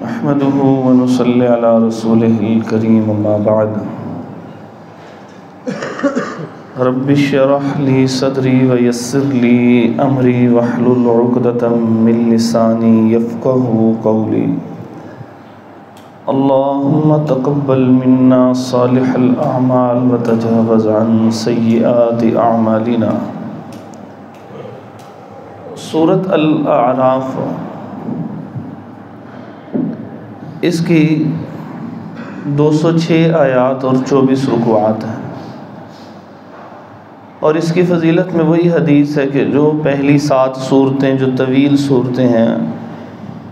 نحمده ونصلي على رسوله الكريم اما بعد رب اشرح لي صدري ويسر لي امري واحلل عقدة من لساني يفقهوا قولي اللهم تقبل منا صالح الاعمال وتجاوز عن سيئات اعمالنا۔ سورۃ الاعراف اس کی 206 آیات اور 24 رکوعات ہیں، اور اس کی فضیلت میں وہی حدیث ہے کہ جو پہلی 7 سورتیں جو طویل سورتیں ہیں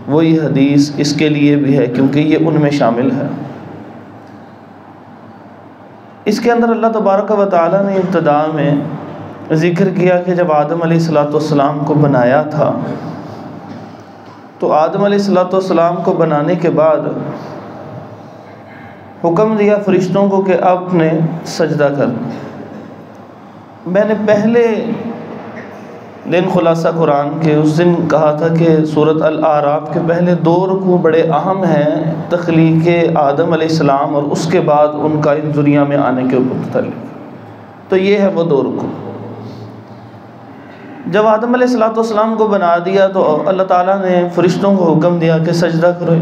وہی حدیث اس کے لیے بھی ہے کیونکہ یہ ان میں شامل ہے۔ اس کے اندر اللہ تبارک و تعالیٰ نے ابتدا میں ذکر کیا کہ جب آدم علیہ السلام کو بنایا تھا تو آدم علیہ السلام کو بنانے کے بعد حکم دیا فرشتوں کو کہ اب نے سجدہ کر۔ میں نے پہلے دن خلاصہ قرآن کے اس دن کہا تھا کہ سورۃ الاعراف کے پہلے 2 رکوع بڑے اہم ہیں تخلیق آدم علیہ السلام اور اس کے بعد ان کا اس دنیا میں آنے کے اوپر متعلق، تو یہ ہے وہ 2 رکوع۔ جب آدم علیہ السلام کو بنا دیا تو اللہ تعالیٰ نے فرشتوں کو حکم دیا کہ سجدہ کرو۔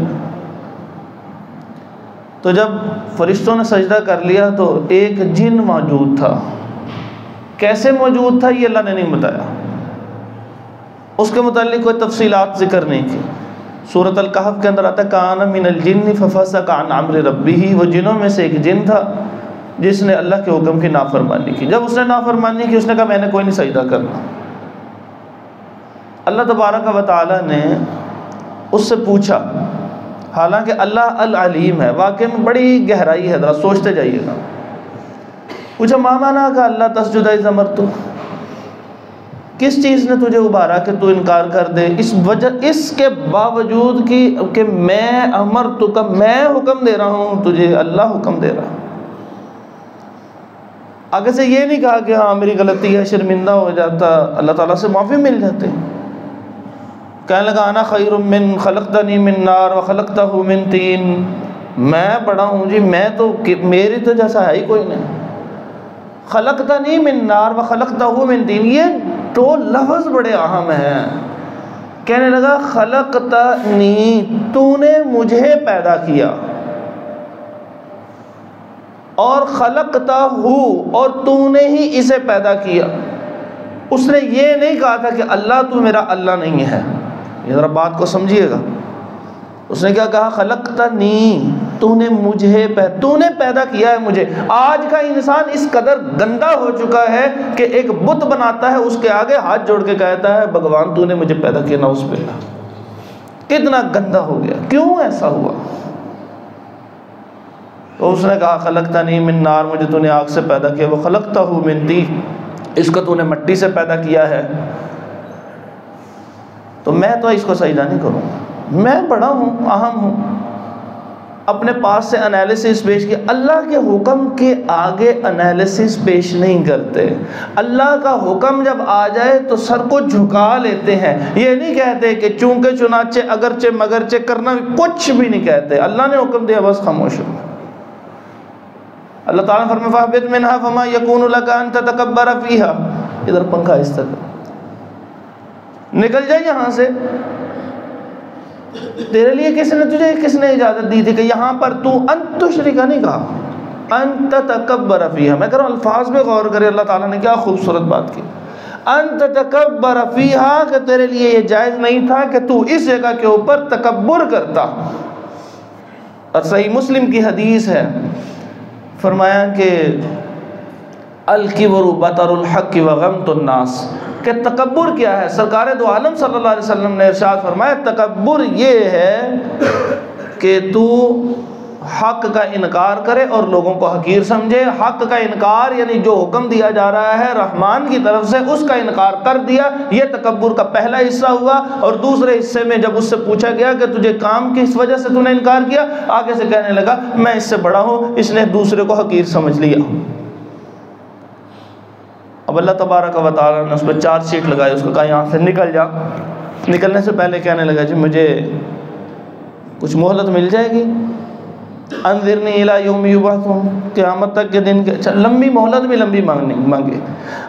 تو جب فرشتوں نے سجدہ کر لیا تو ایک جن موجود تھا۔ کیسے موجود تھا یہ اللہ نے نہیں بتایا، اس کے متعلق کوئی تفصیلات ذکر نہیں کی۔ سورۃ الکہف کے اندر آتا ہے کان من الجن ففسق عن امر ربہ، وہ جنوں میں سے ایک جن تھا جس نے اللہ کے حکم کی نافرمانی کی۔ جب اس نے نافرمانی کی اس نے کہا میں نے کوئی نہیں سجدہ کرنا۔ اللہ تبارک و تعالیٰ نے اس سے پوچھا، حالانکہ اللہ العلیم ہے، واقعی میں بڑی گہرائی ہے، ذرا سوچتے جائیے گا۔ پوچھا ما معنی کا اللہ تسجد اذ امرتک، کس چیز نے تجھے ابھارا کہ تو انکار کر دے، اس کے باوجود کہ میں امرتک، میں حکم دے رہا ہوں تجھے، اللہ حکم دے رہا۔ آگے سے یہ نہیں کہا کہ ہاں میری غلطی ہے، شرمندہ ہو جاتا، اللہ تعالیٰ سے معافی مل جاتے۔ کہنے لگا انا خیر من خلقتنی من نار وخلقتہ من طین، میں بڑا ہوں جی، میں تو میری تو جیسا ہے ہی کوئی نہیں۔ خلقتنی من نار وخلقتہ من طین، یہ 2 لفظ بڑے اہم ہیں۔ کہنے لگا خلقتنی، تو نے مجھے پیدا کیا، اور خلقتہ، اور تو نے ہی اسے پیدا کیا۔ اس نے یہ نہیں کہا تھا کہ اللہ تو میرا اللہ نہیں ہے، یہ ذرا بات کو سمجھیے گا۔ اس نے کیا کہا خلقتنی، تو نے مجھے تو نے پیدا کیا ہے مجھے۔ آج کا انسان اس قدر گندا ہو چکا ہے کہ ایک بت بناتا ہے، اس کے آگے ہاتھ جوڑ کے کہتا ہے بھگوان تو نے مجھے پیدا کیا، نعوذ باللہ۔ کتنا گندا ہو گیا، کیوں ایسا ہوا؟ تو اس نے کہا خلقتنی من نار، مجھے تو نے آگ سے پیدا کیا، وہ خلقتہ من طین، اس کو تو نے مٹی سے پیدا کیا ہے، تو میں تو اس کو سجدہ نہیں کروں، میں بڑا ہوں، اہم ہوں۔ اپنے پاس سے انالیسس پیش کیا۔ اللہ کے حکم کے آگے انالیسس پیش نہیں کرتے۔ اللہ کا حکم جب آ جائے تو سر کو جھکا لیتے ہیں، یہ نہیں کہتے کہ چونکہ چنانچہ اگرچہ مگرچہ کرنا، کچھ بھی نہیں کہتے۔ اللہ نے حکم دیا بس خاموش ہو۔ اللہ تعالیٰ نے فرمایا فَاهْبِطْ مِنْهَا فَمَا يَكُونُ لَكَ أَن تَتَكَبَّرَ فِيهَا، ادھر پنکھا اس طرح نکل جائے یہاں سے۔ تیرے لیے کس نے اجازت دی تھی کہ یہاں پر تو انت تشرک نہیں کہا، انت تکبر فیہا۔ میں کہہ رہا ہوں الفاظ پہ غور کرے، اللہ تعالیٰ نے کیا خوبصورت بات کی۔ انت تکبر فیہا، کہ تیرے لیے یہ جائز نہیں تھا کہ تو اس جگہ کے اوپر تکبر کرتا۔ اور صحیح مسلم کی حدیث ہے، فرمایا کہ الکبر بطر الحق وغمط الناس، کہ تکبر کیا ہے؟ سرکار دو عالم صلی اللہ علیہ وسلم نے ارشاد فرمایا تکبر یہ ہے کہ تو حق کا انکار کرے اور لوگوں کو حقیر سمجھے۔ حق کا انکار یعنی جو حکم دیا جا رہا ہے رحمان کی طرف سے اس کا انکار کر دیا، یہ تکبر کا پہلا حصہ ہوا۔ اور دوسرے حصے میں جب اس سے پوچھا گیا کہ تجھے کام کس وجہ سے تو نے انکار کیا، آگے سے کہنے لگا میں اس سے بڑا ہوں، اس نے دوسرے کو حقیر سمجھ لیا۔ اب اللہ تبارک و تعالیٰ نے اس پہ 4 شیٹ لگائی، اس کو کہا یہاں سے نکل جا۔ نکلنے سے پہلے کہنے لگا جی مجھے کچھ مہلت مل جائے گی. انذرنی الی یوم یبعثون، قیامت تک کے دن کے. اچھا لمبی مہلت بھی لمبی مانگی.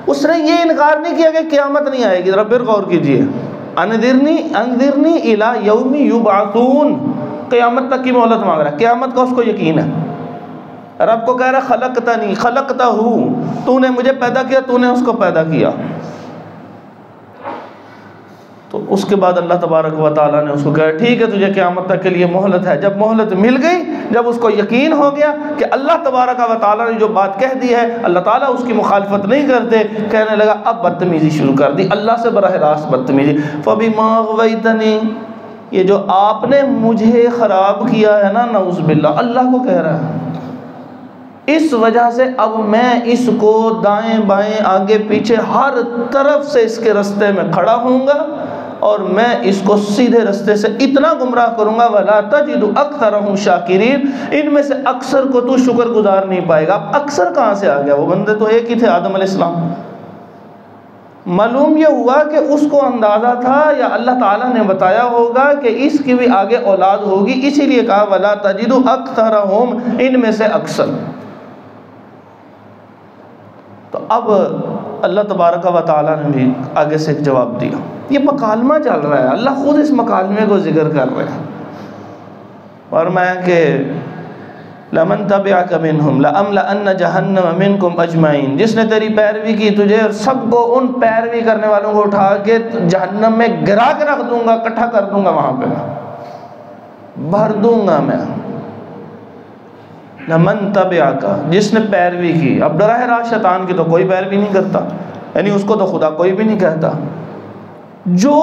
اس نے یہ انکار نہیں کیا کہ قیامت نہیں آئے گی. ذرا پھر غور کیجئے، انذرنی الی یوم یبعثون، قیامت تک کی مہلت مانگ رہا ہے. قیامت کا اس کو یقین ہے. رب کو کہہ رہا خلقتنی خلقتہ، تو نے مجھے پیدا کیا، تو نے اس کو پیدا کیا. تو اس کے بعد اللہ تبارک و تعالیٰ نے اس کو کہا ٹھیک ہے تجھے قیامت تک کے لیے مہلت ہے. جب مہلت مل گئی، جب اس کو یقین ہو گیا کہ اللہ تبارک و تعالیٰ نے جو بات کہہ دی ہے اللہ تعالیٰ اس کی مخالفت نہیں کرتے، کہنے لگا اب بدتمیزی شروع کر دی، اللہ سے براہ راست بدتمیزی. فَبِمَا أَغْوَيْتَنِي، یہ جو آپ نے مجھے خراب کیا ہے نا، نعوذ باللہ، اللہ کو کہہ رہا ہے، اس وجہ سے اب میں اس کو دائیں بائیں آگے پیچھے ہر طرف سے اس کے رستے میں کھڑا ہوں گا اور میں اس کو سیدھے رستے سے اتنا گمراہ کروں گا وَلَا تَجِدُ أَكْثَرَهُمْ شَاكِرِينَ، ان میں سے اکثر کو تو شکر گزار نہیں پائے گا. اب اکثر کہاں سے آ گیا؟ وہ بندے تو ایک ہی تھے، آدم علیہ السلام. معلوم یہ ہوا کہ اس کو اندازہ تھا یا اللہ تعالیٰ نے بتایا ہوگا کہ اس کی بھی آگے اولاد ہوگی، اسی لیے کہا وَلَا تَجِدُ أَكْثَرَهُمْ، ان میں سے اکثر. تو اب اللہ تبارک و تعالیٰ نے بھی آگے سے ایک جواب دیا. یہ مکالمہ چل رہا ہے، اللہ خود اس مکالمے کو ذکر کر رہے ہیں. فرمایا کہ لَمَن تَبِعَكَ مِنْهُمْ لَأَمْلَأَنَّ جَهَنَّمَ مِنْكُمْ أَجْمَعِينَ، جس نے تیری پیروی کی تجھے اور سب کو، ان پیروی کرنے والوں کو اٹھا کے جہنم میں گرا کے رکھ دوں گا، اکٹھا کر دوں گا، وہاں پہ بھر دوں گا میں. لَمَن تَبِعَكَ، جس نے پیروی کی. اب براہ راست شیطان کی تو کوئی پیروی نہیں کرتا، یعنی اس کو تو خدا کوئی بھی نہیں کہتا. جو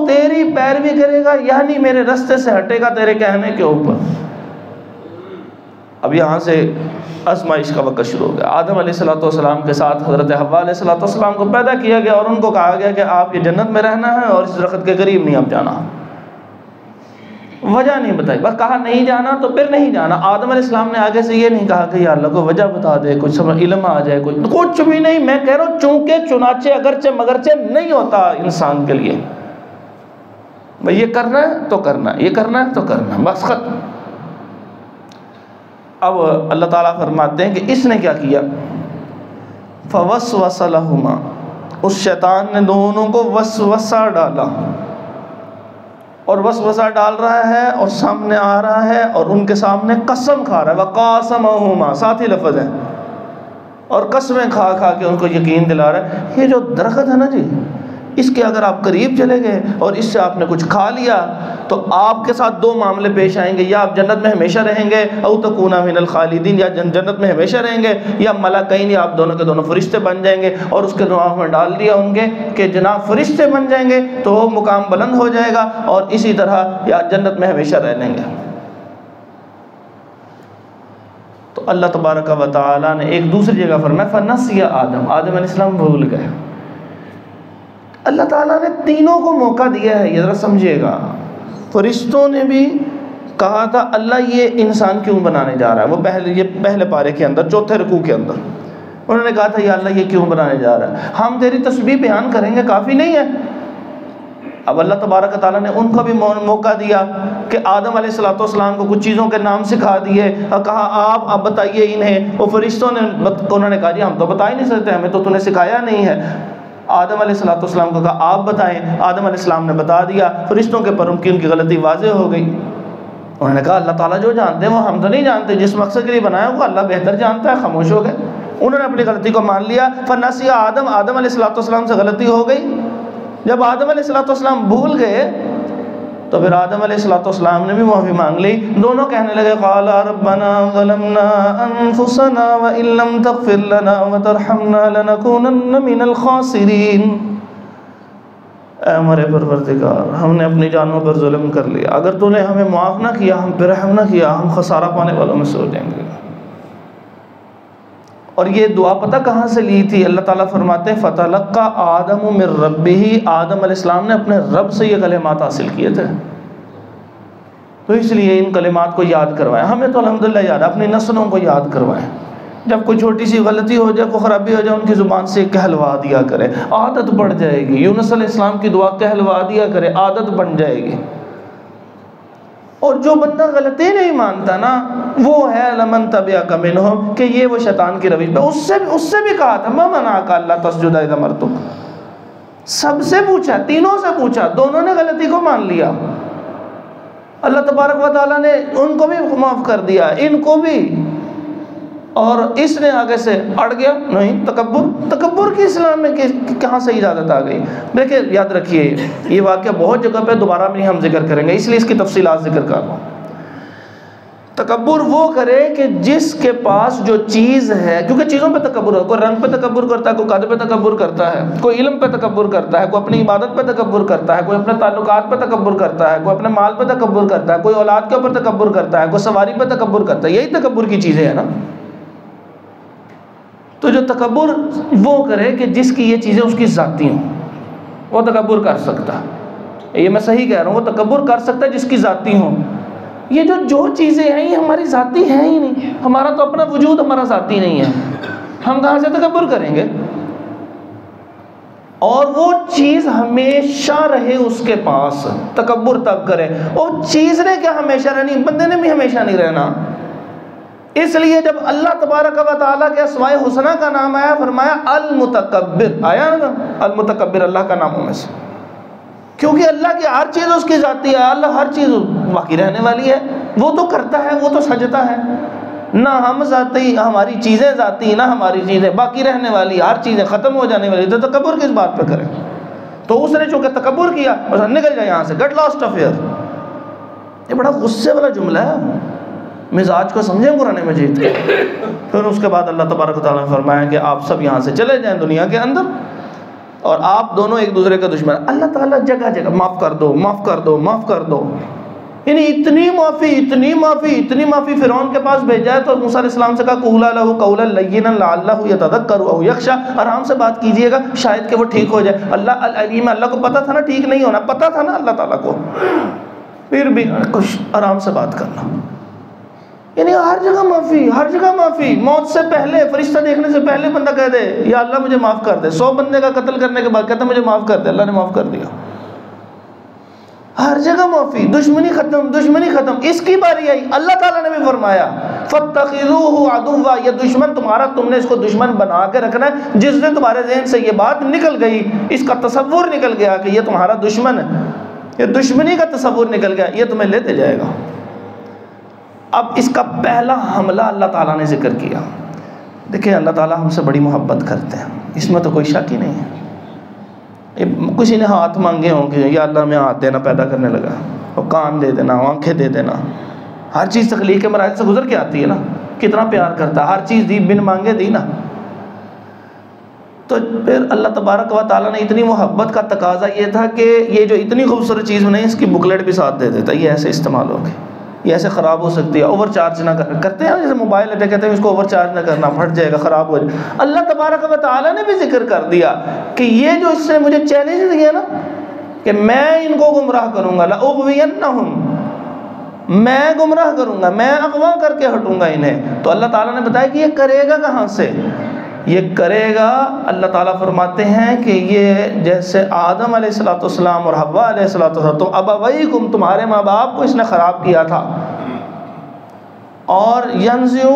تیری پیروی کرے گا یعنی میرے رستے سے ہٹے گا تیرے کہنے کے اوپر. اب یہاں سے آزمائش کا وقت شروع ہو گیا. آدم علیہ السلام کے ساتھ حضرت حوا علیہ السلام کو پیدا کیا گیا اور ان کو کہا گیا کہ آپ یہ جنت میں رہنا ہے اور اس درخت کے قریب نہیں آپ جانا. وجہ نہیں بتائی، بس کہا نہیں جانا تو پھر نہیں جانا. آدم علیہ السلام نے آگے سے یہ نہیں کہا کہ یا اللہ کو وجہ بتا دے، کچھ سمجھ علم آ جائے، کچھ بھی نہیں. میں کہہ رہا ہوں چونکہ چنانچہ اگرچہ مگرچہ نہیں ہوتا انسان کے لیے. بھئی یہ کرنا ہے تو کرنا ہے، یہ کرنا ہے تو کرنا ہے، بس ختم. اب اللہ تعالیٰ فرماتے ہیں کہ اس نے کیا کیا، فَوَسْوَسَ لَهُمَا، اس شیطان نے دونوں کو وسوسہ ڈالا. اور وسوسہ ڈال رہا ہے اور سامنے آ رہا ہے اور ان کے سامنے قسم کھا رہا ہے. وَقَاسَمَهُمَا، ساتھ ہی لفظ ہے، اور قسمیں کھا کھا کے ان کو یقین دلا رہا ہے. یہ جو درخت ہے نا جی، اس کے اگر آپ قریب چلے گئے اور اس سے آپ نے کچھ کھا لیا تو آپ کے ساتھ دو معاملے پیش آئیں گے، یا آپ جنت میں ہمیشہ رہیں گے، او تکونا من الخالدین، یا جنت میں ہمیشہ رہیں گے، یا ملکین، یا آپ دونوں کے دونوں فرشتے بن جائیں گے. اور اس کے دماغ میں ڈال دیا ہوں گے کہ جناب فرشتے بن جائیں گے تو وہ مقام بلند ہو جائے گا، اور اسی طرح یا جنت میں ہمیشہ رہ لیں گے. تو اللہ تبارک و تعالیٰ نے ایک دوسری جگہ فرمایا فَنَسِيَ آدم، آدم علیہ السلام بھول گئے. اللہ تعالیٰ نے تینوں کو موقع دیا ہے، یہ ذرا سمجھیے گا. فرشتوں نے بھی کہا تھا اللہ یہ انسان کیوں بنانے جا رہا ہے، وہ پہلے پارے کے اندر، چوتھے رکوع کے اندر انہوں نے کہا تھا یا اللہ یہ کیوں بنانے جا رہا ہے، ہم تیری تسبیح بیان کریں گے، کافی نہیں ہے. اب اللہ تبارک و تعالیٰ نے ان کو بھی موقع دیا کہ آدم علیہ السلام کو کچھ چیزوں کے نام سکھا دیے اور کہا آپ بتائیے انہیں. وہ فرشتوں نے انہوں نے کہا جی ہم تو بتا ہی نہیں سکتے، ہمیں تو نے سکھایا نہیں ہے. آدم علیہ السلام کو کہا آپ بتائیں، آدم علیہ السلام نے بتا دیا. فرشتوں کے پر ان کی غلطی واضح ہو گئی. انہوں نے کہا اللہ تعالیٰ جو جانتے ہیں وہ ہم تو نہیں جانتے، جس مقصد کے لیے بنایا وہ اللہ بہتر جانتا ہے. خاموش ہو گئے. انہوں نے اپنی غلطی کو مان لیا. فَنَسِيَ آدم علیہ السلام سے غلطی ہو گئی. جب آدم علیہ السلام بھول گئے تو پھر آدم علیہ السلام نے بھی معافی مانگ لی. دونوں کہنے لگے قَالَ رَبَّنَا ظَلَمْنَا أَنفُسَنَا وَإِن لَّمْ تَغْفِرْ لَنَا وَتَرْحَمْنَا لَنَكُونَنَّ مِنَ الْخَاسِرِينَ. اے ہمارے پروردگار، ہم نے اپنی جانوں پر ظلم کر لیا، اگر تو نے ہمیں معاف نہ کیا، ہم پہ رحم نہ کیا، ہم خسارہ پانے والوں میں سے ہو جائیں گے. اور یہ دعا پتہ کہاں سے لی تھی؟ اللہ تعالیٰ فرماتے ہیں فَتَلَقَّى آدَمُ مِن رَبِّهِ، آدم علیہ السلام نے اپنے رب سے یہ کلمات حاصل کیے تھے، تو اس لیے ان کلمات کو یاد کروائیں. ہمیں تو الحمدللہ یاد ہے، اپنی نسلوں کو یاد کروائیں. جب کوئی چھوٹی سی غلطی ہو جائے، کوئی خرابی ہو جائے، ان کی زبان سے کہلوا دیا کرے، عادت بڑھ جائے گی. یونس علیہ السلام کی دعا کہلوا دیا کرے، عادت بن جائے گی. اور جو بندہ غلطی نہیں مانتا نا وہ ہے لمن تبعک منہم کہ یہ وہ شیطان کی روش پہ. اس سے بھی کہا تھا ما منعک الا تسجد اذ امرتک. سب سے پوچھا, تینوں سے پوچھا, دونوں نے غلطی کو مان لیا. اللہ تبارک و تعالیٰ نے ان کو بھی معاف کر دیا, ان کو بھی. اور اس نے آگے سے اڑ گیا نہیں. تکبر کی اسلام میں کہاں سے اجازت آ گئی؟ دیکھیں یاد رکھیے یہ واقعہ بہت جگہ پہ دوبارہ میں ہم ذکر کریں گے, اس لیے اس کی تفصیلات ذکر کر رہا ہوں. تکبر وہ کرے کہ جس کے پاس جو چیز ہے, کیونکہ چیزوں پہ تکبر ہے, کوئی رنگ پہ تکبر کرتا ہے, کوئی قد پہ تکبر کرتا ہے, کوئی علم پہ تکبر کرتا ہے, کوئی اپنی عبادت پہ تکبر کرتا ہے, کوئی اپنے تعلقات پہ تکبر کرتا ہے, کوئی اپنے مال پہ تکبر کرتا ہے, کوئی اولاد کے اوپر تکبر کرتا ہے, کوئی سواری پہ تکبر کرتا ہے. یہی تکبر کی چیزیں ہیں نا. تو جو تکبر وہ کرے کہ جس کی یہ چیزیں اس کی ذاتی ہوں, وہ تکبر کر سکتا. یہ میں صحیح کہہ رہا ہوں, وہ تکبر کر سکتا ہے جس کی ذاتی ہوں. یہ جو چیزیں ہیں یہ ہماری ذاتی ہیں ہی نہیں. ہمارا تو اپنا وجود ہمارا ذاتی نہیں ہے, ہم کہاں سے تکبر کریں گے؟ اور وہ چیز ہمیشہ رہے اس کے پاس, تکبر تب کرے. اور چیز نے کیا ہمیشہ رہنی, بندے نے بھی ہمیشہ نہیں رہنا. اس لیے جب اللہ تبارک و تعالیٰ کے اسماء حسنہ کا نام آیا, فرمایا المتکبر. آیا نا المتکبر اللہ کا ناموں میں سے, کیونکہ اللہ کی ہر چیز اس کی ذاتی ہے. اللہ ہر چیز باقی رہنے والی ہے. وہ تو کرتا ہے, وہ تو سجتا ہے. نہ ہم ذاتی, ہماری چیزیں ذاتی, نہ ہماری چیزیں باقی رہنے والی, ہر چیزیں ختم ہو جانے والی. تو تکبر کس بات پہ کریں؟ تو اس نے چونکہ تکبر کیا, نکل جائے یہاں سے, گٹ لاسٹ آف ہیئر. یہ بڑا غصے والا جملہ ہے, مزاج کو سمجھیں قرآن مجید کے. پھر اس کے بعد اللہ تبارک و تعالیٰ نے فرمایا کہ آپ سب یہاں سے چلے جائیں دنیا کے اندر, اور آپ دونوں ایک دوسرے کا دشمن. اللہ تعالیٰ جگہ جگہ معاف کر دو, معاف کر دو, معاف کر دو. یعنی اتنی معافی فرعون کے پاس بھیجا ہے. تو موسیٰ علیہ السلام سے کہا قولا لہ قولا لینا لعلہ یتذکر او یخشی, آرام سے بات کیجئے گا شاید کہ وہ ٹھیک ہو جائے. اللہ العلیم, اللہ کو پتہ تھا نا ٹھیک نہیں ہونا, پتہ تھا نا اللہ تعالیٰ کو, پھر بھی کچھ آرام سے بات کرنا. یعنی ہر جگہ معافی, ہر جگہ معافی. موت سے پہلے, فرشتہ دیکھنے سے پہلے بندہ کہہ دے یا اللہ مجھے معاف کر دے. 100 بندے کا قتل کرنے کے بعد کہتا مجھے معاف کر دے, اللہ نے معاف کر دیا. ہر جگہ معافی. دشمنی ختم, دشمنی ختم. اس کی باری آئی, اللہ تعالیٰ نے بھی فرمایا فاتخذوہ عدوا, یہ دشمن تمہارا, تم نے اس کو دشمن بنا کے رکھنا ہے. جس دن تمہارے ذہن سے یہ بات نکل گئی, اس کا تصور نکل گیا کہ یہ تمہارا دشمن ہے, یہ دشمنی کا تصور نکل گیا, یہ تمہیں لیتے جائے گا. اب اس کا پہلا حملہ اللہ تعالیٰ نے ذکر کیا. دیکھیں اللہ تعالیٰ ہم سے بڑی محبت کرتے ہیں, اس میں تو کوئی شک ہی نہیں ہے. کسی نے ہاتھ مانگے ہوں کہ یا اللہ میں ہاتھ دینا پیدا کرنے لگا, اور کان دے دینا, آنکھیں دے دینا. ہر چیز تخلیق کے مراحل سے گزر کے آتی ہے نا. کتنا پیار کرتا ہے, ہر چیز دی, بن مانگے دی نا. تو پھر اللہ تبارک و تعالیٰ نے اتنی محبت کا تقاضا یہ تھا کہ یہ جو اتنی خوبصورت چیز نہیں, اس کی بکلیٹ بھی ساتھ دے دیتا, یہ ایسے استعمال ہوگی, یہ ایسے خراب ہو سکتی ہے, اوور چارج نہ کرتے ہیں جیسے موبائل لیتے کہتے ہیں اس کو اوور چارج نہ کرنا, پھٹ جائے گا, خراب ہو جائے. اللہ تبارک و تعالیٰ نے بھی ذکر کر دیا کہ یہ جو اس نے مجھے چیلنج دیا نا کہ میں ان کو گمراہ کروں گا, لأغوینہم, میں گمراہ کروں گا, میں اغوا کر کے ہٹوں گا انہیں. تو اللہ تعالیٰ نے بتایا کہ یہ کرے گا کہاں سے, یہ کرے گا. اللہ تعالیٰ فرماتے ہیں کہ یہ جیسے آدم علیہ السلام اور حوا علیہ السلام, تو ابویکم, تمہارے ماں باپ کو اس نے خراب کیا تھا, اور ینزع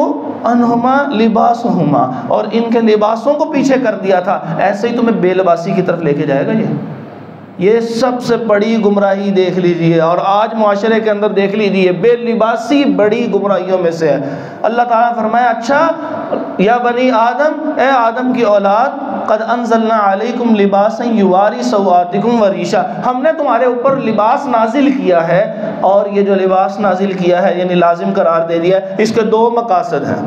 عنہما لباسہما, اور ان کے لباسوں کو پیچھے کر دیا تھا. ایسے ہی تمہیں بے لباسی کی طرف لے کے جائے گا. یہ سب سے بڑی گمراہی دیکھ لیجئے, اور آج معاشرے کے اندر دیکھ لیجئے, بے لباسی بڑی گمراہیوں میں سے ہے. اللہ تعالیٰ فرمایا اچھا یا بنی آدم, اے آدم کی اولاد, قد انزلنا علیکم لباسا یواری سوآتکم وریشا, ہم نے تمہارے اوپر لباس نازل کیا ہے. اور یہ جو لباس نازل کیا ہے یعنی لازم قرار دے دیا ہے, اس کے 2 مقاصد ہیں.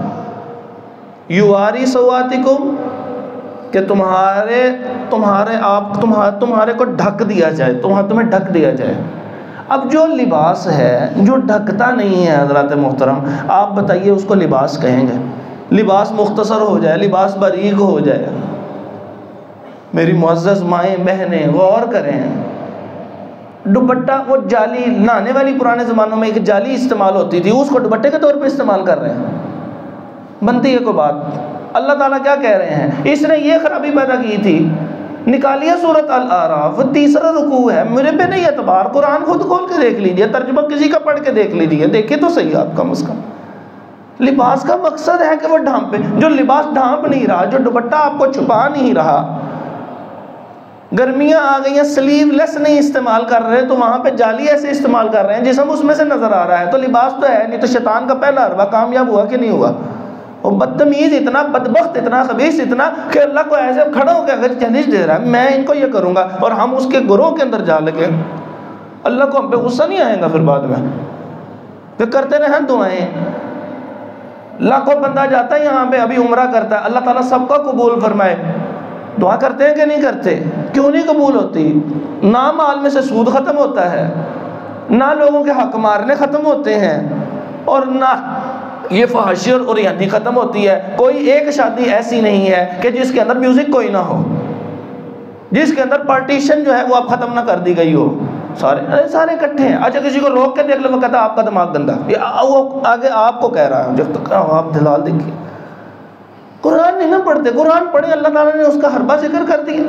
یواری سوآتکم, کہ تمہارے کو ڈھک دیا جائے, تمہیں ڈھک دیا جائے. اب جو لباس ہے جو ڈھکتا نہیں ہے حضرات محترم, آپ بتائیے اس کو لباس کہیں گے؟ لباس مختصر ہو جائے, لباس باریک ہو جائے. میری معزز مائیں بہنیں غور کریں, دوپٹہ وہ جالی نہانے والی پرانے زمانوں میں ایک جالی استعمال ہوتی تھی, اس کو دوپٹے کے طور پہ استعمال کر رہے ہیں. بنتی ہے کوئی بات؟ اللہ تعالیٰ کیا کہہ رہے ہیں, اس نے یہ خرابی پیدا کی تھی نکالیے سورۃ الاعراف، تیسرا رکوع ہے، میرے پہ نہیں اعتبار، قرآن خود کھول کے دیکھ لیجئے، ترجمہ کسی کا پڑھ کے دیکھ لیجئے، دیکھیں تو صحیح آپ کم از کم۔ لباس کا مقصد ہے کہ وہ ڈھانپے، جو لباس ڈھانپ نہیں رہا، جو دوپٹہ آپ کو چھپا نہیں رہا، گرمیاں آ گئی ہیں، سلیو لیس نہیں استعمال کر رہے تو وہاں پہ جالی ایسے استعمال کر رہے ہیں جسم اس میں سے نظر آ رہا ہے، تو لباس تو ہے نہیں، تو شیطان کا پہلا حربہ کامیاب ہوا کہ نہیں ہوا؟ وہ بدتمیز اتنا، بدبخت اتنا، خبیث اتنا کہ اللہ کو ایسے کھڑا ہو کے اگر چیلنج دے رہا ہے میں ان کو یہ کروں گا، اور ہم اس کے گروہ کے اندر جا لگے، اللہ کو ہم پہ غصہ نہیں آئے گا پھر بعد میں؟ پھر کرتے رہیں دعائیں، لاکھوں بندہ جاتا ہے یہاں پہ ابھی عمرہ کرتا ہے، اللہ تعالیٰ سب کا قبول فرمائے، دعا کرتے ہیں کہ نہیں کرتے؟ کیوں نہیں قبول ہوتی؟ نہ مال میں سے سود ختم ہوتا ہے، نہ لوگوں کے حق مارنے ختم ہوتے ہیں، اور نہ یہ فحاشی اور عریانی ختم ہوتی ہے۔ کوئی ایک شادی ایسی نہیں ہے کہ جس کے اندر میوزک کوئی نہ ہو، جس کے اندر پارٹیشن جو ہے وہ اب ختم نہ کر دی گئی ہو، سارے اکٹھے ہیں۔ اچھا کسی کو روک کے دیکھ لو، وہ کہتا ہے آپ کا دماغ گندا، وہ آگے آپ کو کہہ رہا ہے، جب تک آپ دلال دیکھیے۔ قرآن نہیں نہ پڑھتے، قرآن پڑھیں، اللہ تعالیٰ نے اس کا حربہ ذکر کر دیا۔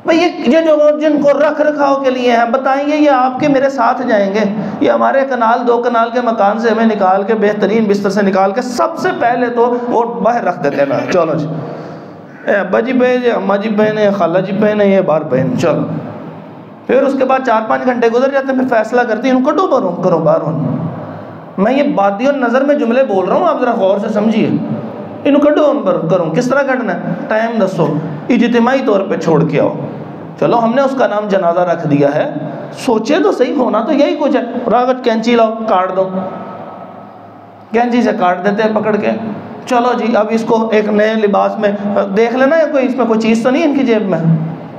بھئی یہ جو جن کو رکھ رکھاؤ کے لیے ہیں، بتائیے یہ آپ کے میرے ساتھ جائیں گے؟ یہ ہمارے کنال 2 کنال کے مکان سے ہمیں نکال کے، بہترین بستر سے نکال کے سب سے پہلے تو وہ باہر رکھ دیتے ہیں نا، چلو جی اے ابا جی پہنے، اماں جی پہنے، خالہ جی پہنے، یہ باہر پہن، چلو۔ پھر اس کے بعد 4-5 گھنٹے گزر جاتے ہیں، پھر فیصلہ کرتی ہیں ان کو ڈوبو کرو باہر۔ میں یہ بادی اور نظر میں جملے بول رہا ہوں، آپ ذرا غور سے سمجھیے، ان کو کروں کس طرح کرنا ہے؟ ٹائم دسو، اجتماعی طور پہ چھوڑ کے آؤ۔ چلو ہم نے اس کا نام جنازہ رکھ دیا ہے، سوچے تو صحیح، ہونا تو یہی کچھ ہے۔ راغت کینچی لاؤ، کاٹ دو، کینچی سے کاٹ دیتے ہیں پکڑ کے، چلو جی اب اس کو ایک نئے لباس میں دیکھ لینا ہے، کوئی اس میں کوئی چیز تو نہیں ان کی جیب میں،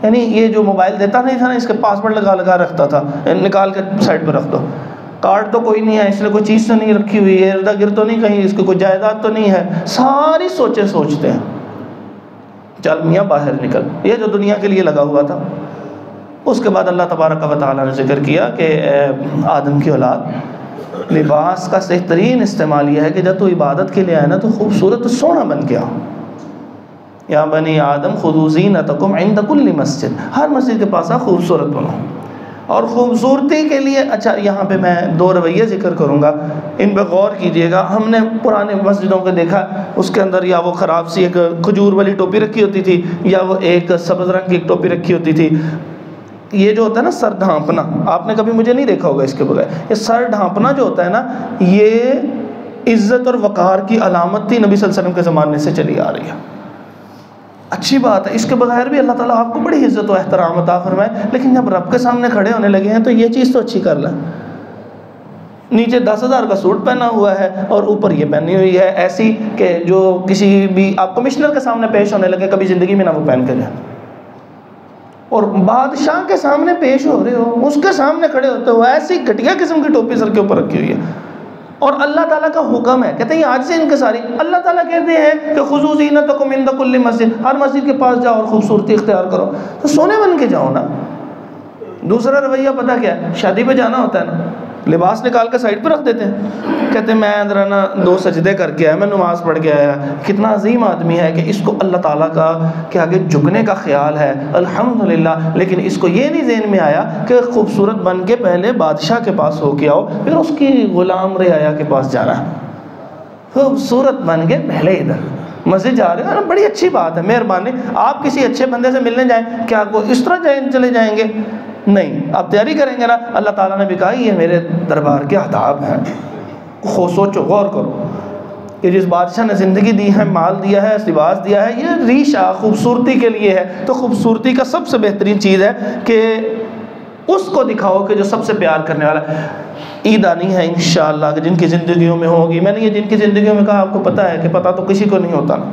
یعنی یہ جو موبائل دیتا نہیں تھا نا، اس کے پاسورڈ لگا رکھتا تھا، نکال کے سائڈ پہ رکھ دو۔ کارڈ تو کوئی نہیں ہے، اس نے کوئی چیز تو نہیں رکھی ہوئی ہے، ارد گرد تو نہیں کہیں اس کو کوئی جائیداد تو نہیں ہے، ساری سوچیں سوچتے ہیں۔ چل میاں باہر نکل، یہ جو دنیا کے لیے لگا ہوا تھا۔ اس کے بعد اللہ تبارک و تعالیٰ نے ذکر کیا کہ اے آدم کی اولاد، لباس کا بہترین استعمال یہ ہے کہ جب تو عبادت کے لیے آئے نا تو خوبصورت سونا بن کے آؤ۔ یا بنی آدم خذوا زینتکم عند کل مسجد، ہر مسجد کے پاس خوبصورت بنو۔ اور خوبصورتی کے لیے، اچھا یہاں پہ میں 2 رویے ذکر کروں گا، ان پہ غور کیجئے گا۔ ہم نے پرانے مسجدوں کو دیکھا، اس کے اندر یا وہ خراب سی ایک کھجور والی ٹوپی رکھی ہوتی تھی، یا وہ ایک سبز رنگ کی ایک ٹوپی رکھی ہوتی تھی۔ یہ جو ہوتا ہے نا سر ڈھانپنا، آپ نے کبھی مجھے نہیں دیکھا ہوگا اس کے بغیر، یہ سر ڈھانپنا جو ہوتا ہے نا، یہ عزت اور وقار کی علامت تھی، نبی صلی اللہ علیہ وسلم کے زمانے سے چلی آ رہی ہے۔ اچھی بات ہے، اس کے بغیر بھی اللہ تعالیٰ آپ کو بڑی عزت و احترام عطا فرمائے، لیکن جب رب کے سامنے کھڑے ہونے لگے ہیں تو یہ چیز تو اچھی کر لیں۔ نیچے 10,000 کا سوٹ پہنا ہوا ہے اور اوپر یہ پہنی ہوئی ہے ایسی کہ جو کسی بھی آپ کمشنر کے سامنے پیش ہونے لگے کبھی زندگی میں نہ وہ پہن کے جائیں، اور بادشاہ کے سامنے پیش ہو رہے ہو، اس کے سامنے کھڑے ہوتے ہو ایسی گھٹیا قسم کی ٹوپی سر کے اوپر رکھی ہوئی ہے، اور اللہ تعالیٰ کا حکم ہے، کہتے ہیں یہ آج سے ان کے ساری، اللہ تعالیٰ کہتے ہیں کہ خذوا زینتکم عند کل مسجد، ہر مسجد کے پاس جاؤ اور خوبصورتی اختیار کرو، تو سونے بن کے جاؤ نا۔ دوسرا رویہ پتہ کیا ہے؟ شادی پہ جانا ہوتا ہے نا، لباس نکال کے سائڈ پہ رکھ دیتے ہیں، کہتے ہیں میں ذرا نا 2 سجدے کر کے آیا، میں نماز پڑھ کے آیا۔ کتنا عظیم آدمی ہے کہ اس کو اللہ تعالیٰ کا کہ آگے جھکنے کا خیال ہے، الحمدللہ، لیکن اس کو یہ نہیں ذہن میں آیا کہ خوبصورت بن کے پہلے بادشاہ کے پاس ہو کے آؤ، پھر اس کی غلام رعایا کے پاس جانا ہے۔ خوبصورت بن کے پہلے ادھر مسجد جا رہے ہو، بڑی اچھی بات ہے، مہربانی۔ آپ کسی اچھے بندے سے ملنے جائیں، کیا آپ کو اس طرح چلے جائیں گے؟ نہیں، آپ تیاری کریں گے نا۔ اللہ تعالیٰ نے بھی کہا یہ میرے دربار کے آداب ہیں، سوچو، غور کرو کہ جس بادشاہ نے زندگی دی ہے، مال دیا ہے، لباس دیا ہے، یہ ریشہ خوبصورتی کے لیے ہے، تو خوبصورتی کا سب سے بہترین چیز ہے کہ اس کو دکھاؤ کہ جو سب سے پیار کرنے والا ہے۔ عید آنی ہے انشاءاللہ کہ جن کی زندگیوں میں ہوگی، میں نے یہ جن کی زندگیوں میں کہا، آپ کو پتہ ہے کہ پتہ تو کسی کو نہیں ہوتا نا۔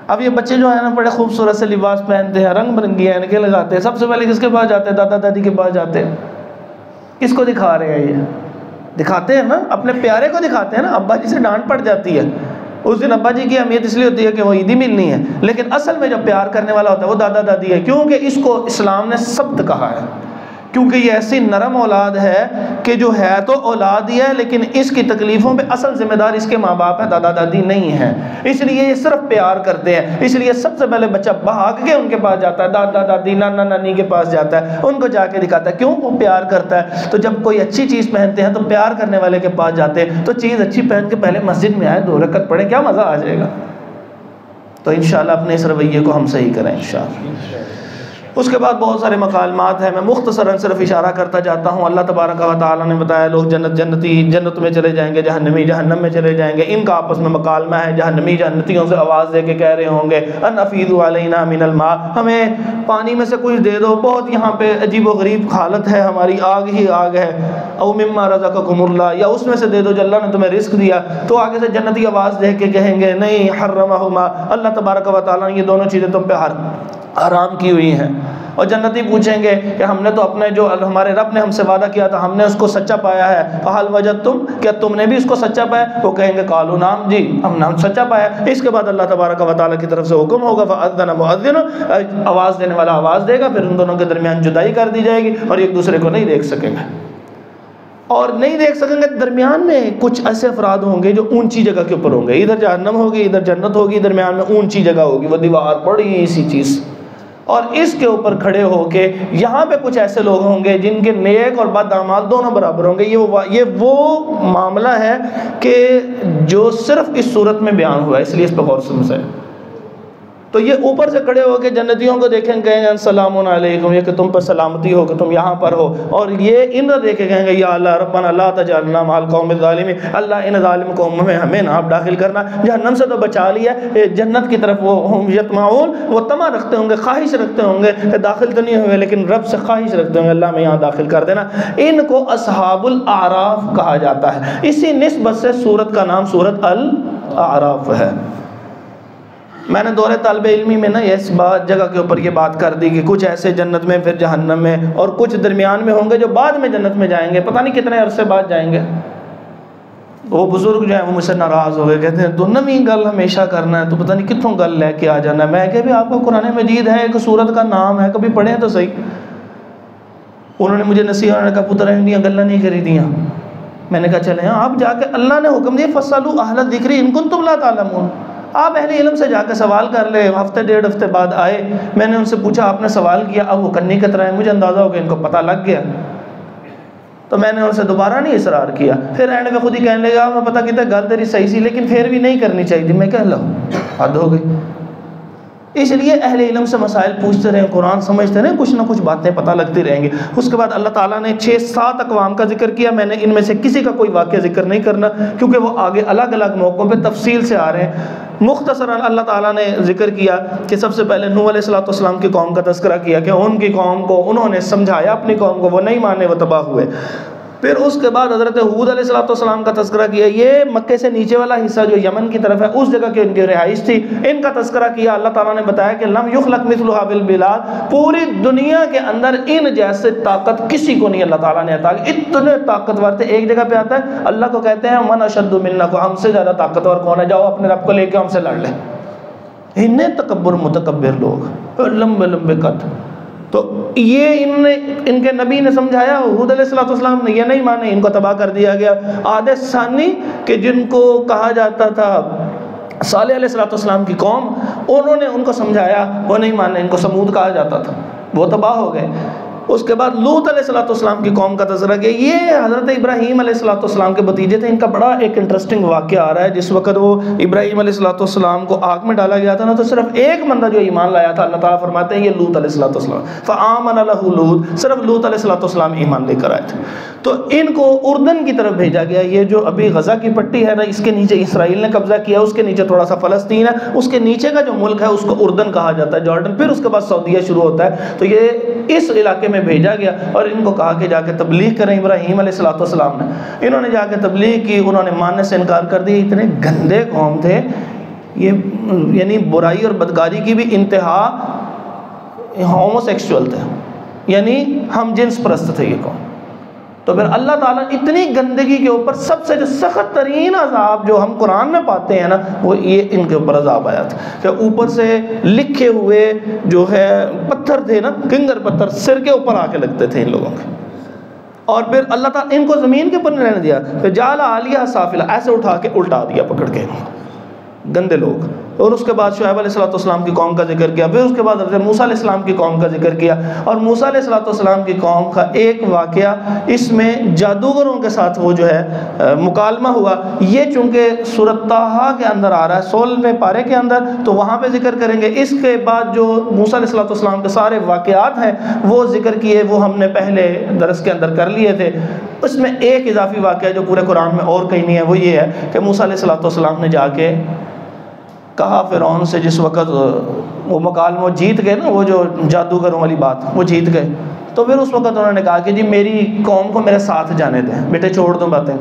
اب یہ بچے جو ہیں نا بڑے خوبصورت سے لباس پہنتے ہیں، رنگ برنگی اینکیں لگاتے ہیں، سب سے پہلے کس کے پاس جاتے ہیں؟ دادا دادی کے پاس جاتے ہیں۔ کس کو دکھا رہے ہیں؟ یہ دکھاتے ہیں نا اپنے پیارے کو دکھاتے ہیں نا۔ ابا جی سے ڈانٹ پڑ جاتی ہے اس دن، ابا جی کی اہمیت اس لیے ہوتی ہے کہ وہ عیدی ملنی ہے، لیکن اصل میں جو پیار کرنے والا ہوتا ہے وہ دادا دادی ہے، کیونکہ اس کو اسلام نے سبت کہا ہے، کیونکہ یہ ایسی نرم اولاد ہے کہ جو ہے تو اولاد ہی ہے لیکن اس کی تکلیفوں پہ اصل ذمہ دار اس کے ماں باپ ہیں، دادا دادی نہیں ہیں، اس لیے یہ صرف پیار کرتے ہیں، اس لیے سب سے پہلے بچہ بھاگ کے ان کے پاس جاتا ہے، دادا دادی نانا نانی کے پاس جاتا ہے، ان کو جا کے دکھاتا ہے، کیوں؟ وہ پیار کرتا ہے۔ تو جب کوئی اچھی چیز پہنتے ہیں تو پیار کرنے والے کے پاس جاتے ہیں، تو چیز اچھی پہن کے پہلے مسجد میں آئے، 2 رکعت پڑھیں، کیا مزہ آ جائے گا۔ تو انشاءاللہ اپنے اس رویے کو ہم صحیح کریں انشاءاللہ۔ اس کے بعد بہت سارے مکالمات ہیں، میں مختصراً صرف اشارہ کرتا جاتا ہوں۔ اللہ تبارک و تعالیٰ نے بتایا لوگ جنتی جنت میں چلے جائیں گے، جہنمی جہنم میں چلے جائیں گے، ان کا آپس میں مکالمہ ہے۔ جہنمی جنتیوں سے آواز دے کے کہہ رہے ہوں گے ان افیضوا علینا من الماء، ہمیں پانی میں سے کچھ دے دو، بہت یہاں پہ عجیب و غریب حالت ہے ہماری، آگ ہی آگ ہے، او مما رزقکم اللہ، یا اس میں سے دے دو جو اللہ نے تمہیں رزق دیا۔ تو آگے سے جنتی آواز دے کے کہیں گے نہیں، حرمہما، اللہ تبارک و تعالیٰ نے یہ دونوں چیزیں تم پہ حرام کی ہوئی ہیں۔ اور جنتی پوچھیں گے کہ ہم نے تو اپنے جو ہمارے رب نے ہم سے وعدہ کیا تھا ہم نے اس کو سچا پایا ہے، فہل وجدتم، کیا تم نے بھی اس کو سچا پایا؟ وہ کہیں گے قالوا نعم، جی ہم نے سچا پایا۔ اس کے بعد اللہ تبارک و تعالیٰ کی طرف سے حکم ہوگا فأذن مؤذن، آواز دینے والا آواز دے گا، پھر ان دونوں کے درمیان جدائی کر دی جائے گی اور ایک دوسرے کو نہیں دیکھ سکیں گے۔ اور نہیں دیکھ سکیں گے، درمیان میں کچھ ایسے افراد ہوں گے جو اونچی جگہ کے اوپر ہوں گے، ادھر جہنم ہوگی ادھر جنت ہوگی، درمیان میں اونچی جگہ ہوگی، وہ دیوار بڑی سی چیز، اور اس کے اوپر کھڑے ہو کے یہاں پہ کچھ ایسے لوگ ہوں گے جن کے نیک اور بد اعمال دونوں برابر ہوں گے۔ یہ وہ معاملہ ہے کہ جو صرف اس صورت میں بیان ہوا ہے، اس لیے اس پہ غور سے سمجھیں۔ تو یہ اوپر سے کھڑے ہو کے جنتیوں کو دیکھیں، کہیں گے السلام علیکم، یہ کہ تم پر سلامتی ہو کہ تم یہاں پر ہو، اور یہ ان دیکھے کہیں گے یا اللہ ربنا لا تجعلنا مع القوم الظالمین، اللہ ان ظالم قوم میں ہمیں نہ داخل کرنا۔ جہنم سے تو بچا لیا، جنت کی طرف وہ ہم یطمعون، وہ طمع رکھتے ہوں گے، خواہش رکھتے ہوں گے کہ داخل تو نہیں ہوئے لیکن رب سے خواہش رکھتے ہوں گے اللہ میں یہاں داخل کر دینا۔ ان کو اصحاب الاعراف کہا جاتا ہے، اسی نسبت سے سورت کا نام سورت الاعراف ہے۔ میں نے دورے طالب علمی میں نا اس جگہ کے اوپر یہ بات کر دی کہ کچھ ایسے جنت میں پھر جہنم میں، اور کچھ درمیان میں ہوں گے جو بعد میں جنت میں جائیں گے، پتہ نہیں کتنے عرصے بعد جائیں گے۔ وہ بزرگ جو ہیں وہ مجھ سے ناراض ہو گئے، کہتے ہیں تو نویں گل ہمیشہ کرنا ہے، تو پتہ نہیں کتوں گل لے کے آ جانا ہے۔ میں کہ بھی آپ کا قرآن مجید ہے، ایک سورت کا نام ہے، کبھی پڑھیں تو صحیح۔ انہوں نے مجھے نصیحت نے کہا پتر انڈیاں گلاں نہیں کری دیاں۔ میں نے کہا چلیں آپ جا کے اللہ نے حکم دیا فَاسْأَلُوا أَهْلَ الذِّكْرِ إِن كُنتُمْ لَا تَعْلَمُونَ، آپ اہل علم سے جا کے سوال کر لے۔ ہفتے 1.5 ہفتے بعد آئے، میں نے ان سے پوچھا آپ نے سوال کیا، اب وہ کنی کی طرح ہے، مجھے اندازہ ہو کہ ان کو پتہ لگ گیا، تو میں نے ان سے دوبارہ نہیں اصرار کیا۔ پھر اینڈ میں خود ہی کہنے لگا میں پتہ کہتا گل تیری صحیح سی لیکن پھر بھی نہیں کرنی چاہیے تھی۔ میں کہہ لوں حد ہو گئی۔ اس لیے اہل علم سے مسائل پوچھتے رہیں، قرآن سمجھتے رہیں، کچھ نہ کچھ باتیں پتہ لگتی رہیں گی۔ اس کے بعد اللہ تعالیٰ نے 6-7 اقوام کا ذکر کیا، میں نے ان میں سے کسی کا کوئی واقعہ ذکر نہیں کرنا کیونکہ وہ آگے الگ الگ موقعوں پہ تفصیل سے آ رہے ہیں۔ مختصراً اللہ تعالیٰ نے ذکر کیا کہ سب سے پہلے نوح علیہ السلام کی قوم کا تذکرہ کیا کہ ان کی قوم کو انہوں نے سمجھایا، اپنی قوم کو وہ نہیں مانے، وہ تباہ ہوئے۔ پھر اس کے بعد حضرت ہود علیہ السلام کا تذکرہ کیا، یہ مکے سے نیچے والا حصہ جو یمن کی طرف ہے اس جگہ کی ان کی رہائش تھی، ان کا تذکرہ کیا۔ اللہ تعالیٰ نے بتایا کہ لم یخلق مثلھا بالبلاد، پوری دنیا کے اندر ان جیسے طاقت کسی کو نہیں اللہ تعالیٰ نے عطا کی، اتنے طاقتور تھے۔ ایک جگہ پہ آتا ہے اللہ کو کہتے ہیں من اشد منا، کو ہم سے زیادہ طاقتور کون ہے، جاؤ اپنے رب کو لے کے ہم سے لڑ لے۔ اتنے تکبر متکبر لوگ، لمبے لمبے قد۔ تو یہ ان کے نبی نے سمجھایا، ہود علیہ السلام نے یہ نہیں مانے، ان کو تباہ کر دیا گیا۔ عاد ثانی کہ جن کو کہا جاتا تھا صالح علیہ السلام کی قوم، انہوں نے ان کو سمجھایا، وہ نہیں مانے، ان کو سمود کہا جاتا تھا، وہ تباہ ہو گئے۔ اس کے بعد لوط علیہ السلام کی قوم کا تذکرہ کیا، یہ حضرت ابراہیم علیہ السلام کے بھتیجے تھے۔ ان کا بڑا ایک انٹرسٹنگ واقعہ آ رہا ہے، جس وقت وہ ابراہیم علیہ السلام کو آگ میں ڈالا گیا تھا نا، تو صرف ایک بندہ جو ایمان لایا تھا، اللہ تعالیٰ فرماتے ہیں یہ لوط علیہ السلام، فآمن لہ لوط، صرف لوط علیہ السلام ایمان لے کر آئے تھے۔ تو ان کو اردن کی طرف بھیجا گیا، یہ جو ابھی غزہ کی پٹی ہے نا، اس کے نیچے اسرائیل نے قبضہ کیا، اس کے نیچے تھوڑا سا فلسطین ہے، اس کے نیچے کا جو ملک ہے اس کو اردن کہا جاتا ہے، جارڈن، پھر اس کے بعد سعودیہ شروع ہوتا ہے۔ تو یہ اس علاقے میں بھیجا گیا اور ان کو کہا کہ جا کے تبلیغ کریں۔ ابراہیم علیہ السلام نے، انہوں نے جا کے تبلیغ کی، انہوں نے ماننے سے انکار کر دیا۔ اتنے گندے قوم تھے یہ، یعنی برائی اور بدکاری کی بھی انتہا، ہومو سیکسچول تھے، یعنی ہم جنس پرست تھے یہ قوم۔ تو پھر اللہ تعالیٰ اتنی گندگی کے اوپر سب سے جو سخت ترین عذاب جو ہم قرآن میں پاتے ہیں نا، وہ یہ ان کے اوپر عذاب آیا تھا کہ اوپر سے لکھے ہوئے جو ہے پتھر تھے نا، کنگر پتھر سر کے اوپر آ کے لگتے تھے ان لوگوں کے، اور پھر اللہ تعالیٰ ان کو زمین کے اوپر نہیں رہنے دیا، پھر جعل عالیہا سافلہ، ایسے اٹھا کے الٹا دیا پکڑ کے گندے لوگ۔ اور اس کے بعد شعیب علیہ السلام کی قوم کا ذکر کیا، پھر اس کے بعد حضرت موسیٰ علیہ السلام کی قوم کا ذکر کیا، اور موسیٰ علیہ السلام کی قوم کا ایک واقعہ اس میں جادوگروں کے ساتھ وہ جو ہے مکالمہ ہوا، یہ چونکہ سورۃ طٰہٰ کے اندر آ رہا ہے 16ویں پارے کے اندر، تو وہاں پہ ذکر کریں گے۔ اس کے بعد جو موسیٰ علیہ السلام کے سارے واقعات ہیں وہ ذکر کیے، وہ ہم نے پہلے درس کے اندر کر لیے تھے۔ اس میں ایک اضافی واقعہ جو پورے قرآن میں اور کہیں نہیں ہے، وہ یہ ہے کہ موسیٰ علیہ السلام نے جا کے کہا فرعون سے، جس وقت وہ مکالمہ جیت گئے نا، وہ جو جادوگروں والی بات وہ جیت گئے، تو پھر اس وقت انہوں نے کہا کہ جی میری قوم کو میرے ساتھ جانے دیں، بیٹے چھوڑ دو باتیں،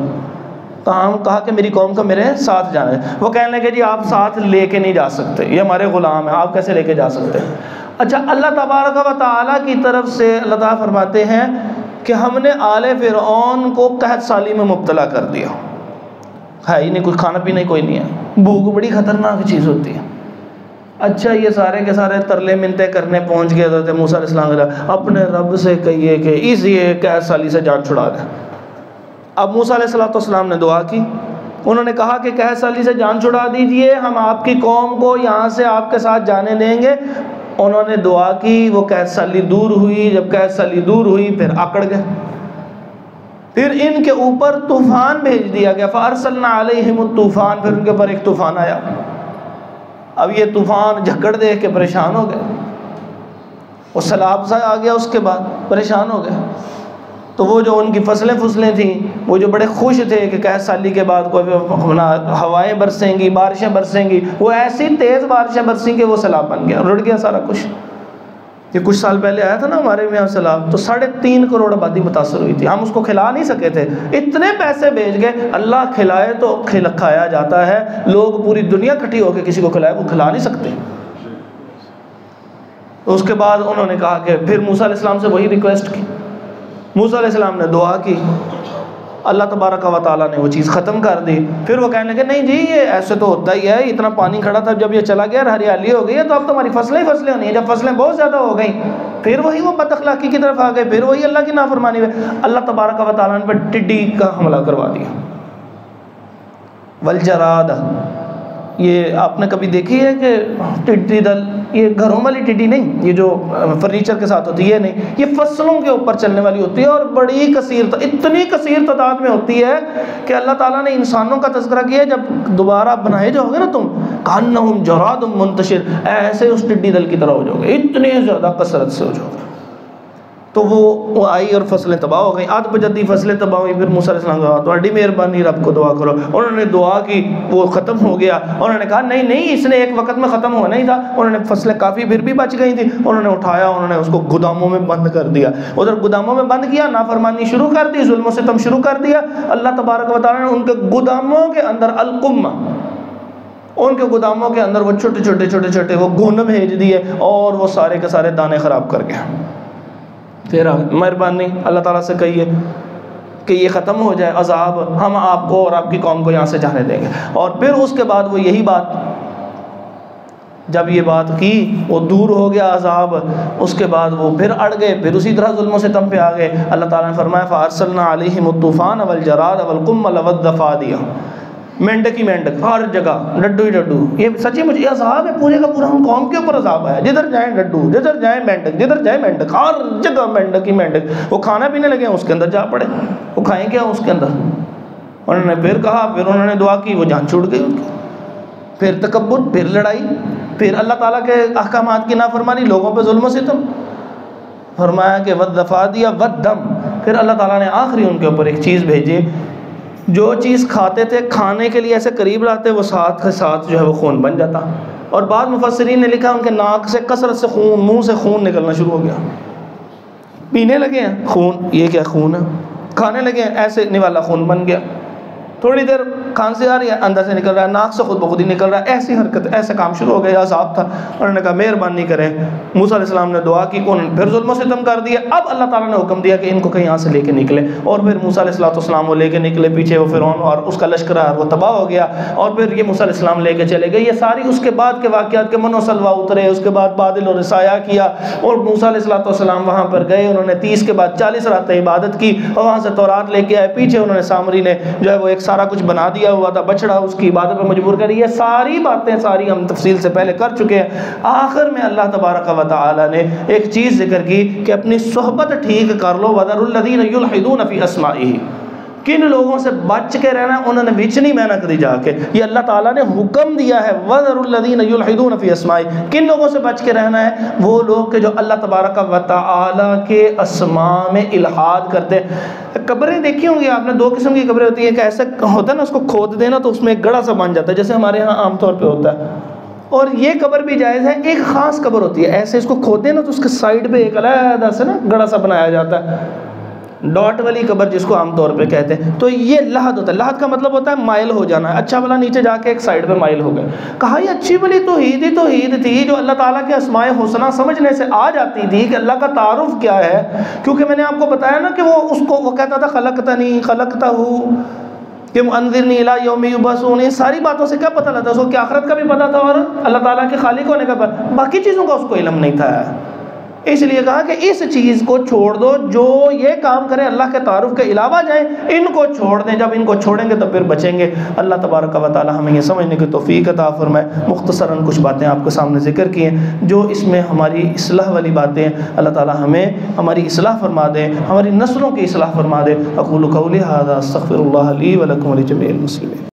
کہا کہ میری قوم کو میرے ساتھ جانے دیں۔ وہ کہنے لگے جی آپ ساتھ لے کے نہیں جا سکتے، یہ ہمارے غلام ہیں، آپ کیسے لے کے جا سکتے ہیں؟ اچھا، اللہ تبارک و تعالیٰ کی طرف سے اللہ تعالیٰ فرماتے ہیں کہ ہم نے آل فرعون کو قحط سالی میں مبتلا کر دیا، ہے ہی نہیں کچھ، کھانا پینا ہی کوئی نہیں ہے، بھوک بڑی خطرناک چیز ہوتی ہے۔ اچھا، یہ سارے کے سارے ترلے منتیں کرنے پہنچ گئے حضرت موسیٰ علیہ السلام، اپنے رب سے کہیے کہ اسی قحط سالی سے جان چھڑا دیں۔ اب موسیٰ علیہ السلام نے دعا کی، انہوں نے کہا کہ قحط سالی سے جان چھڑا دیجئے، ہم آپ کی قوم کو یہاں سے آپ کے ساتھ جانے دیں گے۔ انہوں نے دعا کی، وہ قحط سالی دور ہوئی، جب قحط سالی دور ہوئی پھر اکڑ گئے، پھر ان کے اوپر طوفان بھیج دیا گیا، فَأَرْسَلْنَا عَلَيْهِمُ الطوفان، پھر ان کے اوپر ایک طوفان آیا۔ اب یہ طوفان جھکڑ دیکھ کے پریشان ہو گئے، وہ سیلاب سا آ گیا، اس کے بعد پریشان ہو گئے۔ تو وہ جو ان کی فصلیں تھیں، وہ جو بڑے خوش تھے کہ قحط سالی کے بعد کوئی ہوائیں برسیں گی، بارشیں برسیں گی، وہ ایسی تیز بارشیں برسیں کہ وہ سیلاب بن گیا، رڑ گیا سارا کچھ۔ یہ کچھ سال پہلے آیا تھا نا ہمارے یہاں سیلاب، تو 3.5 کروڑ آبادی متاثر ہوئی تھی، ہم اس کو کھلا نہیں سکے تھے، اتنے پیسے بھیج گئے۔ اللہ کھلائے تو کھایا جاتا ہے، لوگ پوری دنیا کٹھی ہو کے کسی کو کھلائے، وہ کھلا نہیں سکتے۔ اس کے بعد انہوں نے کہا کہ پھر موسیٰ علیہ السلام سے وہی ریکویسٹ کی، موسیٰ علیہ السلام نے دعا کی، اللہ تبارک و تعالیٰ نے وہ چیز ختم کر دی۔ پھر وہ کہنے لگے نہیں جی یہ ایسے تو ہوتا ہی ہے، اتنا پانی کھڑا تھا، جب یہ چلا گیا ہریالی ہو گئی ہے، تو اب تمہاری فصلیں ہونی ہیں، جب فصلیں بہت زیادہ ہو گئیں پھر وہی وہ بد اخلاقی کی طرف آ گئے، پھر وہی اللہ کی نافرمانی ہوئے۔ اللہ تبارک و تعالیٰ نے پھر ٹڈی کا حملہ کروا دیا، والجراد۔ یہ آپ نے کبھی دیکھی ہے کہ ٹڈی دل، یہ گھروں والی ٹڈی نہیں، یہ جو فرنیچر کے ساتھ ہوتی ہے، یہ نہیں، یہ فصلوں کے اوپر چلنے والی ہوتی ہے، اور بڑی کثیر، اتنی کثیر تعداد میں ہوتی ہے کہ اللہ تعالیٰ نے انسانوں کا تذکرہ کیا، جب دوبارہ بنائے جاؤ گے نا تم، کأنہم جراد منتشر، ایسے اس ٹڈی دل کی طرح ہو جاؤ گے، اتنی زیادہ کثرت سے ہو جاؤ گے۔ تو وہ آئی اور فصلیں تباہ ہو گئیں، آدھ بجدی فصلیں تباہ ہوئی۔ پھر موسیٰ علیہ السلام نے کہا تمہاری مہربانی، رب کو دعا کرو۔ انہوں نے دعا کی، وہ ختم ہو گیا۔ انہوں نے کہا نہیں اس نے ایک وقت میں ختم ہونا ہی تھا۔ انہوں نے فصلیں کافی پھر بھی بچ گئی تھیں، انہوں نے اٹھایا، انہوں نے اس کو گوداموں میں بند کر دیا، ادھر گوداموں میں بند کیا، نافرمانی شروع کر دی، ظلم و ستم شروع کر دیا۔ اللہ تبارک و تعالیٰ نے ان کے گوداموں کے اندر القمہ، ان کے گوداموں کے اندر وہ چھوٹے وہ گھن بھیج دیے، اور وہ سارے کے سارے دانے خراب کر گئے۔ پھر مہربانی اللہ تعالیٰ سے کہیے کہ یہ ختم ہو جائے عذاب، ہم آپ کو اور آپ کی قوم کو یہاں سے جانے دیں گے۔ اور پھر اس کے بعد وہ یہی بات، جب یہ بات کی وہ دور ہو گیا عذاب، اس کے بعد وہ پھر اڑ گئے، پھر اسی طرح ظلم و ستم پہ آ گئے۔ اللہ تعالیٰ نے فرمایا فَأَرْسَلْنَا عَلَيْهِمُ الطُّوفَانَ وَالْجَرَادَ وَالْقُمَّلَ وَالضَّفَادِعَ، مینڈک ہی مینڈک، ہر جگہ ڈڈو ہی ڈڈو۔ یہ سچی مجھے یہ عذاب ہے، پورے کا پورا قوم کے اوپر عذاب ہے، جدھر جائیں ڈڈو، جدھر جائیں مینڈک، جدھر جائیں مینڈک، ہر جگہ مینڈک ہی مینڈک۔ وہ کھانا پینے لگے ہیں اس کے اندر جا پڑے، وہ کھائیں کیا اس کے اندر؟ انہوں نے پھر کہا، پھر انہوں نے دعا کی، وہ جان چھوٹ گئی ان کی۔ پھر تکبر، پھر لڑائی، پھر اللہ تعالیٰ کے احکامات کی نافرمانی، لوگوں پہ ظلم و ستم۔ فرمایا کہ وَالضَّفَادِعَ وَالدَّمَ، پھر اللہ تعالیٰ نے آخری ان کے اوپر ایک چیز بھیجی، جو چیز کھاتے تھے، کھانے کے لیے ایسے قریب لاتے، وہ ساتھ کے ساتھ جو ہے وہ خون بن جاتا۔ اور بعض مفسرین نے لکھا ان کے ناک سے کثرت سے خون، منہ سے خون نکلنا شروع ہو گیا، پینے لگے ہیں خون، یہ کیا خون ہے، کھانے لگے ہیں ایسے نوالا خون بن گیا۔ تھوڑی دیر کھانسی آ رہی ہے، اندر سے نکل رہا ہے، ناک سے خود بخود ہی نکل رہا ہے، ایسی حرکت، ایسے کام شروع ہو گئے، عذاب تھا۔ انہوں نے کہا مہربانی کریں، موسیٰ علیہ السلام نے دعا کی، انہوں نے پھر ظلم و ستم کر دیا۔ اب اللہ تعالیٰ نے حکم دیا کہ ان کو کہیں یہاں سے لے کے نکلے، اور پھر موسیٰ علیہ السلام وہ لے کے نکلے، پیچھے وہ فرعون اور اس کا لشکر وہ تباہ ہو گیا، اور پھر یہ موسیٰ علیہ السلام لے کے چلے گئے۔ یہ ساری اس کے بعد کے واقعات کے من و سلوا اترے، اس کے بعد بادل اور سایہ کیا، اور موسیٰ علیہ السلام وہاں پر گئے، انہوں نے 30 کے بعد 40 راتیں عبادت کی، اور وہاں سے تورات لے کے آئے۔ پیچھے انہوں نے سامری نے جو ہے وہ ایک سارا کچھ بنا دیا ہوا تھا بچڑا، اس کی عبادت پہ مجبور کری۔ یہ ساری باتیں ساری ہم تفصیل سے پہلے کر چکے ہیں۔ آخر میں اللہ تبارک و تعالی نے ایک چیز ذکر کی کہ اپنی صحبت ٹھیک کر لو، وَذَرُوا الَّذِينَ يُلْحِدُونَ فِي أَسْمَائِهِ، کن لوگوں سے بچ کے رہنا ہے، انہوں نے وچ نہیں میں نہ کری جا کے، یہ اللہ تعالیٰ نے حکم دیا ہے، وَذَرُوا الَّذِينَ يُلْحِدُونَ فِي أَسْمَائِهِ، کن لوگوں سے بچ کے رہنا ہے، وہ لوگ کہ جو اللہ تبارک و تعالیٰ کے اسماء میں الحاد کرتے ہیں۔ قبریں دیکھی ہوں گی آپ نے، دو قسم کی قبریں ہوتی ہیں، ایک ایسا ہوتا ہے نا، اس کو کھود دینا تو اس میں ایک گڑھا سا بن جاتا ہے، جیسے ہمارے ہاں عام طور پہ ہوتا ہے، اور یہ قبر بھی جائز ہے۔ ایک خاص قبر ہوتی ہے، ایسے اس کو کھودے نا تو اس کے سائڈ پہ ایک علیحدہ سے نا گڑھا سا بنایا جاتا ہے، ڈاٹ والی قبر جس کو عام طور پہ کہتے ہیں۔ تو یہ لحد ہوتا ہے، لحد کا مطلب ہوتا ہے مائل ہو جانا ہے، اچھا بلا نیچے جا کے ایک سائڈ پہ مائل ہو گئے۔ کہا یہ اچھی بلی توحید تھی جو اللہ تعالیٰ کے اسماء حسنہ سمجھنے سے آ جاتی تھی کہ اللہ کا تعارف کیا ہے، کیونکہ میں نے آپ کو بتایا نا کہ وہ کہتا تھا خلقتنی خلقتہ، کہ انذرنی الی یوم یبعثون، ان ساری باتوں سے کیا پتہ لگتا ہے، اس کو کہ آخرت کا بھی پتہ تھا اور اللہ تعالیٰ کے خالق ہونے کا پتہ، باقی چیزوں کا اس کو علم نہیں تھا۔ اس لیے کہا کہ اس چیز کو چھوڑ دو، جو یہ کام کرے اللہ کے تعارف کے علاوہ جائیں، ان کو چھوڑ دیں، جب ان کو چھوڑیں گے تو پھر بچیں گے۔ اللہ تبارک و تعالی ہمیں یہ سمجھنے کی توفیق عطا فرمائے۔ مختصراً کچھ باتیں آپ کے سامنے ذکر کی ہیں جو اس میں ہماری اصلاح والی باتیں ہیں، اللہ تعالی ہمیں ہماری اصلاح فرما دے، ہماری نسلوں کی اصلاح فرما دے۔ اقول قولی ھذا استغفر اللہ لی ولکم ولجمیع المسلمین۔